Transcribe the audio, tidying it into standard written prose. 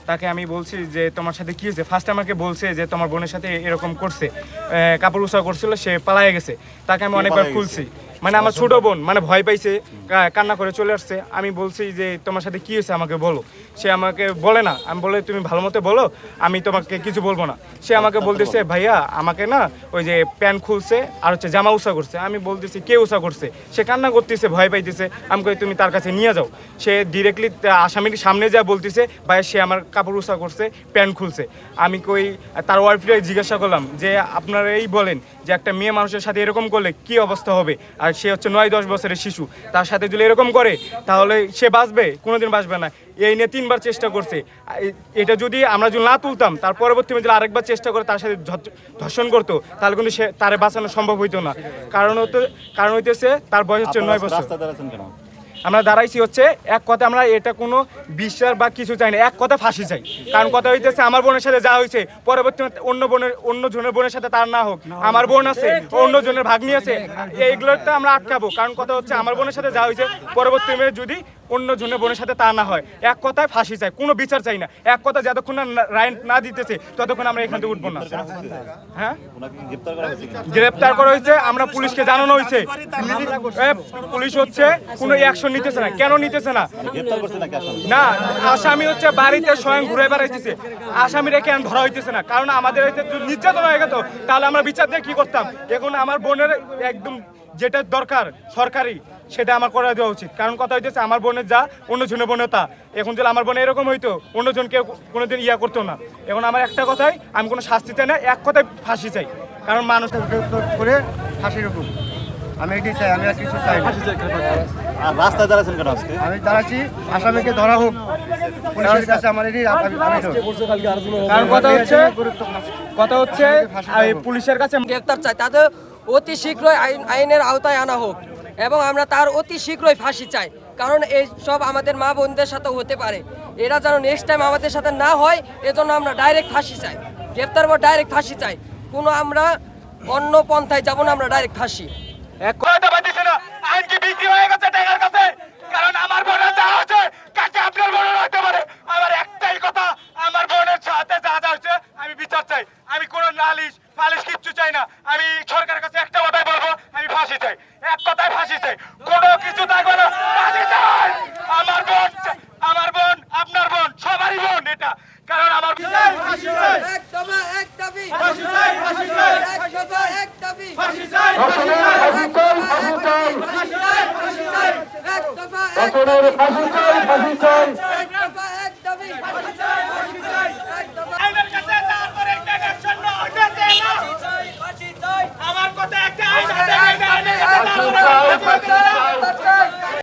তাকে আমি বলছি যে তোমার সাথে কি হয়েছে। ফার্স্ট আমাকে বলছে যে তোমার বোনের সাথে এরকম করছে, কাপড় উৎসব করছিল, সে পালায়ে গেছে। তাকে আমি অনেকবার খুলছি, মানে আমার ছোট বোন মানে ভয় পাইছে, কান্না করে চলে আসছে। আমি বলছি যে তোমার সাথে কি হয়েছে আমাকে বলো। সে আমাকে বলে না। আমি বলে তুমি ভালো মতো বলো, আমি তোমাকে কিছু বলবো না। সে আমাকে বলতেছে ভাইয়া আমাকে না ওই যে প্যান্ট খুলছে আর হচ্ছে জামা উষা করছে। আমি বলতেছি কে উষা করছে। সে কান্না করতেছে, ভয় পাইতেছে। আমি কই তুমি তার কাছে নিয়ে যাও। সে ডিরেক্টলি আসামির সামনে যা বলতেছে ভাইয়া সে আমার কাপড় উষা করছে, প্যান্ট খুলছে। আমি কই তার ওয়াইফকে জিজ্ঞাসা করলাম যে আপনারা এই বলেন যে একটা মেয়ে মানুষের সাথে এরকম করলে কি অবস্থা হবে। আর সে হচ্ছে 9-10 বছরের শিশু, তার সাথে যদি এরকম করে তাহলে সে বাঁচবে? কোনোদিন বাঁচবে না। এই নিয়ে 3বার চেষ্টা করছে। এটা যদি আমরা যদি না তুলতাম, তার পরবর্তী যদি আরেকবার চেষ্টা করে তার সাথে ধর্ষণ করতো, তাহলে কিন্তু সে তারে বাঁচানো সম্ভব হইতো না। কারণ হইতেছে তার বয়স হচ্ছে 9 বছর। আমরা দাঁড়াইছি হচ্ছে এক কথা, আমরা এটা কোনো বিশ্বাস বা কিছু চাই না, এক কথা ফাঁসি চাই। কারণ কথা হইতেছে আমার বোনের সাথে যা হয়েছে পরবর্তীতে অন্য জনের বোনের সাথে তার না হোক। আমার বোন আছে, অন্য জনের ভাগ্নি আছে, এইগুলোতে আমরা আটকাবো। কারণ কথা হচ্ছে আমার বোনের সাথে যা হয়েছে পরবর্তীতে যদি অন্য জনের বোনের সাথে তা না হয়, এক কথায় ফাঁসি চাই, কোনো বিচার চাই না। এক কথা যতক্ষণ না রায় না দিতেছে ততক্ষণ আমরা এখান থেকে উঠবো না। হ্যাঁ, গ্রেপ্তার করা হয়েছে, আমরা পুলিশকে জানানো হয়েছে। পুলিশ হচ্ছে কোনো অ্যাকশন নিতেছে না। কেন নিতেছে না? না, আসামি হচ্ছে বাড়িতে স্বয়ং ঘুরে বেড়াইতেছে, আসামিরা কেন ধরা হইতেছে না? কারণ আমাদের নির্যাতন হয়ে গেত, তাহলে আমরা বিচার দিয়ে কি করতাম? এখন আমার বোনের একদম যেটা দরকার সরকারি, সেটা আমার করে দেওয়া উচিত। কারণ কথা হইতেছে আমার বোনের যা অন্য জনের বোনের তা। এখন যদি আমার বোন এরকম হইতো, অন্যজনকে কোনোদিন করতো না। এখন আমার একটা কথাই, আমি কোনো শাস্তি চাই না, এক কথায় ফাঁসি চাই। কারণ মানুষ করে ফাঁসির হুকুম আমি এটি চাই, আমি আর কিছু চাই না। আর রাস্তায় দাঁড়াচ্ছেন কেন আজকে? আমি দাঁড়াচ্ছি আসামিকে ধরা হোক, পুলিশের কাছে আমার এটি কারণ কথা হচ্ছে পুলিশের কাছে গ্রেপ্তার চাই, তাদের অতি শীঘ্রই আইনের আওতায় আনা হোক এবং আমরা তার অতি শীঘ্রই ফাঁসি চাই। কারণ এই সব আমাদের মা বোনদের সাথেও হতে পারে, এরা যেন নেক্সট টাইম আমাদের সাথে না হয়, এজন্য আমরা ডাইরেক্ট ফাঁসি চাই। গ্রেপ্তার পর ডাইরেক্ট ফাঁসি চাই, কোনো আমরা অন্য পন্থায় যাব না, আমরা ডাইরেক্ট ফাঁসি। আইন কি বিক্রি হয়ে গেছে টাকার কাছে? কারণ আমার বোনের যা হচ্ছে কাকে আপনার বোনের হতে পারে। আমার একটাই কথা, আমার বোনের সাথে যা যা হচ্ছে আমি বিচার চাই। আমি কোনো নালিশ ফালিশ কিচ্ছু চাই না। আমি সরকারের কাছে একটা কথাই বলবো, আমি ফাঁসি চাই, এক কথায় ফাঁসি চাই, কোনো কিছু থাকবে না, ফাঁসি চাই। আমার বোন আপনার বোন সবারই বোন এটা। কারণ আমার ফাঁসি চাই।